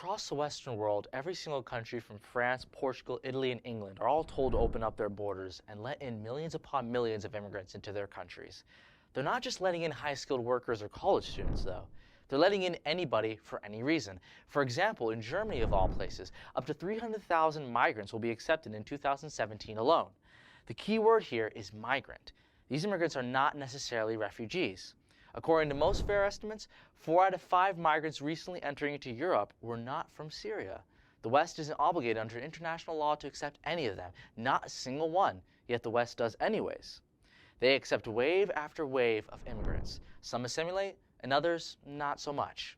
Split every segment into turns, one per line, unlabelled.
Across the Western world, every single country from France, Portugal, Italy, and England are all told to open up their borders and let in millions upon millions of immigrants into their countries. They're not just letting in high-skilled workers or college students, though. They're letting in anybody for any reason. For example, in Germany, of all places, up to 300,000 migrants will be accepted in 2017 alone. The key word here is migrant. These immigrants are not necessarily refugees. According to most fair estimates, 4 out of 5 migrants recently entering into Europe were not from Syria. The West isn't obligated under international law to accept any of them, not a single one, yet the West does anyways. They accept wave after wave of immigrants. Some assimilate, and others not so much.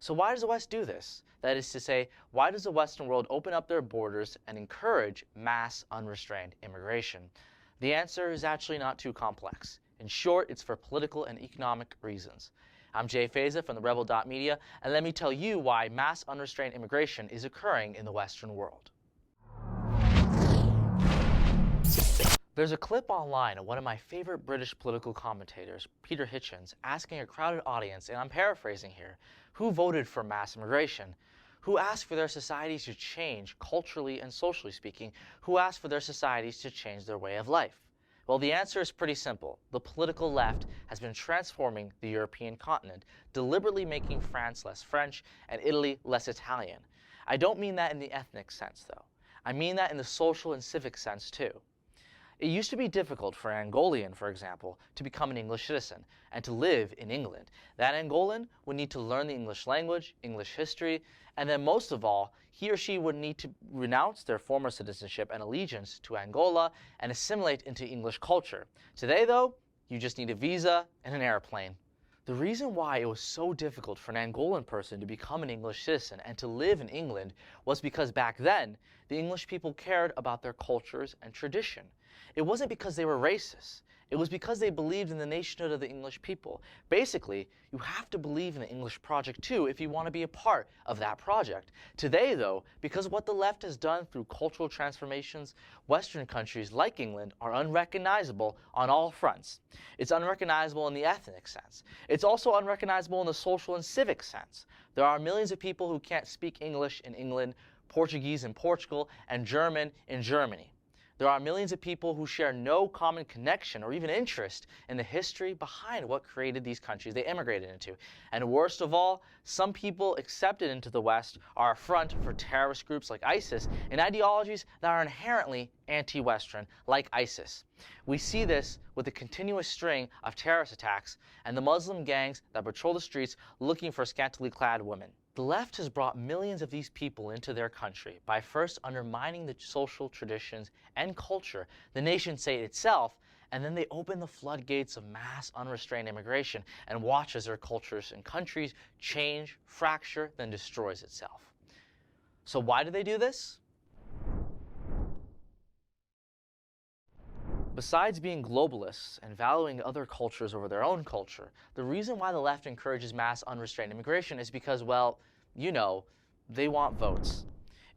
So why does the West do this? That is to say, why does the Western world open up their borders and encourage mass, unrestrained immigration? The answer is actually not too complex. In short, it's for political and economic reasons. I'm Jay Feza from the Rebel.media, and let me tell you why mass unrestrained immigration is occurring in the Western world. There's a clip online of one of my favorite British political commentators, Peter Hitchens, asking a crowded audience, and I'm paraphrasing here, who voted for mass immigration? Who asked for their societies to change, culturally and socially speaking? Who asked for their societies to change their way of life? Well, the answer is pretty simple. The political left has been transforming the European continent, deliberately making France less French and Italy less Italian. I don't mean that in the ethnic sense, though. I mean that in the social and civic sense, too. It used to be difficult for an Angolan, for example, to become an English citizen and to live in England. That Angolan would need to learn the English language, English history, and then most of all, he or she would need to renounce their former citizenship and allegiance to Angola and assimilate into English culture. Today, though, you just need a visa and an airplane. The reason why it was so difficult for an Angolan person to become an English citizen and to live in England was because back then, the English people cared about their cultures and tradition. It wasn't because they were racist. It was because they believed in the nationhood of the English people. Basically, you have to believe in the English project too if you want to be a part of that project. Today, though, because of what the left has done through cultural transformations, Western countries like England are unrecognizable on all fronts. It's unrecognizable in the ethnic sense. It's also unrecognizable in the social and civic sense. There are millions of people who can't speak English in England, Portuguese in Portugal, and German in Germany. There are millions of people who share no common connection or even interest in the history behind what created these countries they immigrated into. And worst of all, some people accepted into the West are a front for terrorist groups like ISIS and ideologies that are inherently anti-Western, like ISIS. We see this with the continuous string of terrorist attacks and the Muslim gangs that patrol the streets looking for scantily clad women. The left has brought millions of these people into their country by first undermining the social traditions and culture, the nation state itself, and then they open the floodgates of mass unrestrained immigration and watch as their cultures and countries change, fracture, then destroys itself. So why do they do this? Besides being globalists and valuing other cultures over their own culture, the reason why the left encourages mass unrestrained immigration is because, well, you know, they want votes.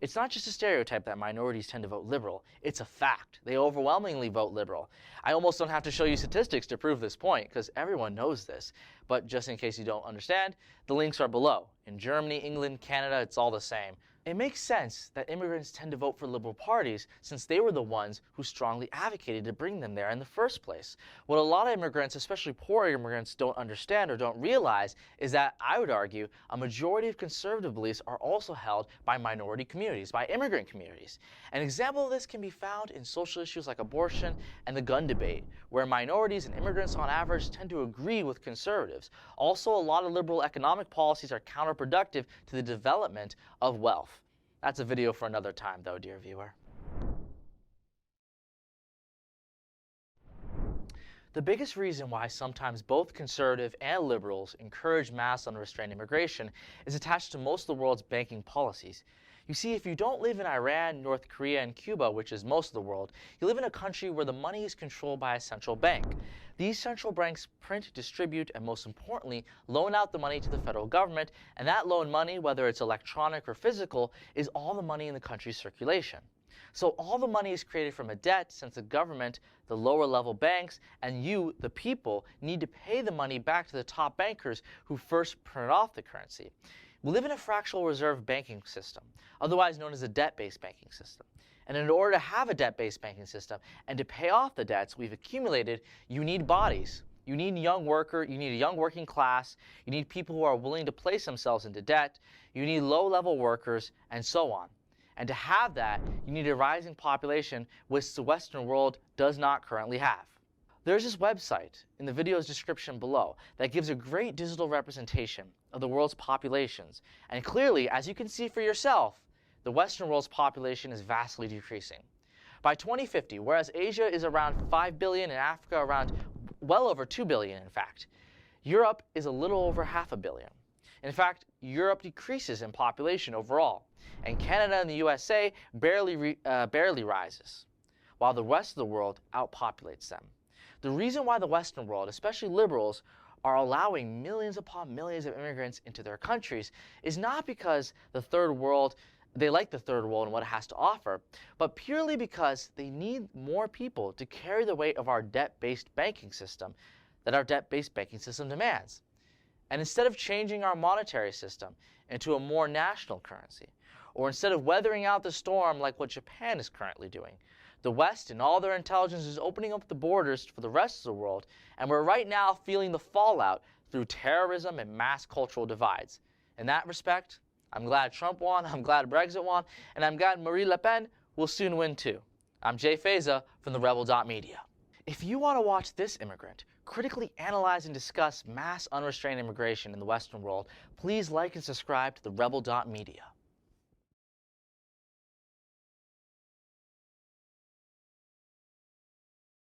It's not just a stereotype that minorities tend to vote liberal. It's a fact. They overwhelmingly vote liberal. I almost don't have to show you statistics to prove this point, because everyone knows this. But just in case you don't understand, the links are below. In Germany, England, Canada, it's all the same. It makes sense that immigrants tend to vote for liberal parties since they were the ones who strongly advocated to bring them there in the first place. What a lot of immigrants, especially poor immigrants, don't understand or don't realize is that, I would argue, a majority of conservative beliefs are also held by minority communities, by immigrant communities. An example of this can be found in social issues like abortion and the gun debate, where minorities and immigrants on average tend to agree with conservatives. Also, a lot of liberal economic policies are counterproductive to the development of wealth. That's a video for another time, though, dear viewer. The biggest reason why sometimes both conservative and liberals encourage mass unrestrained immigration is attached to most of the world's banking policies. You see, if you don't live in Iran, North Korea, and Cuba, which is most of the world, you live in a country where the money is controlled by a central bank. These central banks print, distribute, and most importantly, loan out the money to the federal government, and that loan money, whether it's electronic or physical, is all the money in the country's circulation. So all the money is created from a debt since the government, the lower level banks, and you, the people, need to pay the money back to the top bankers who first printed off the currency. We live in a fractional reserve banking system, otherwise known as a debt-based banking system. And in order to have a debt-based banking system and to pay off the debts we've accumulated, you need bodies. You need a young working class, you need people who are willing to place themselves into debt, you need low-level workers, and so on. And to have that, you need a rising population, which the Western world does not currently have. There's this website in the video's description below that gives a great digital representation of the world's populations. And clearly, as you can see for yourself, the Western world's population is vastly decreasing. By 2050, whereas Asia is around 5 billion and Africa around well over 2 billion, in fact, Europe is a little over 500 million. In fact, Europe decreases in population overall, and Canada and the USA barely rises, while the rest of the world outpopulates them. The reason why the Western world, especially liberals, are allowing millions upon millions of immigrants into their countries is not because they like the third world and what it has to offer, but purely because they need more people to carry the weight of our debt-based banking system that our debt-based banking system demands. And instead of changing our monetary system into a more national currency, or instead of weathering out the storm like what Japan is currently doing, the West and all their intelligence is opening up the borders for the rest of the world, and we're right now feeling the fallout through terrorism and mass cultural divides. In that respect, I'm glad Trump won, I'm glad Brexit won, and I'm glad Marine Le Pen will soon win too. I'm Jay Feza from the Rebel.media. If you want to watch this immigrant critically analyze and discuss mass unrestrained immigration in the Western world, please like and subscribe to the Rebel.media.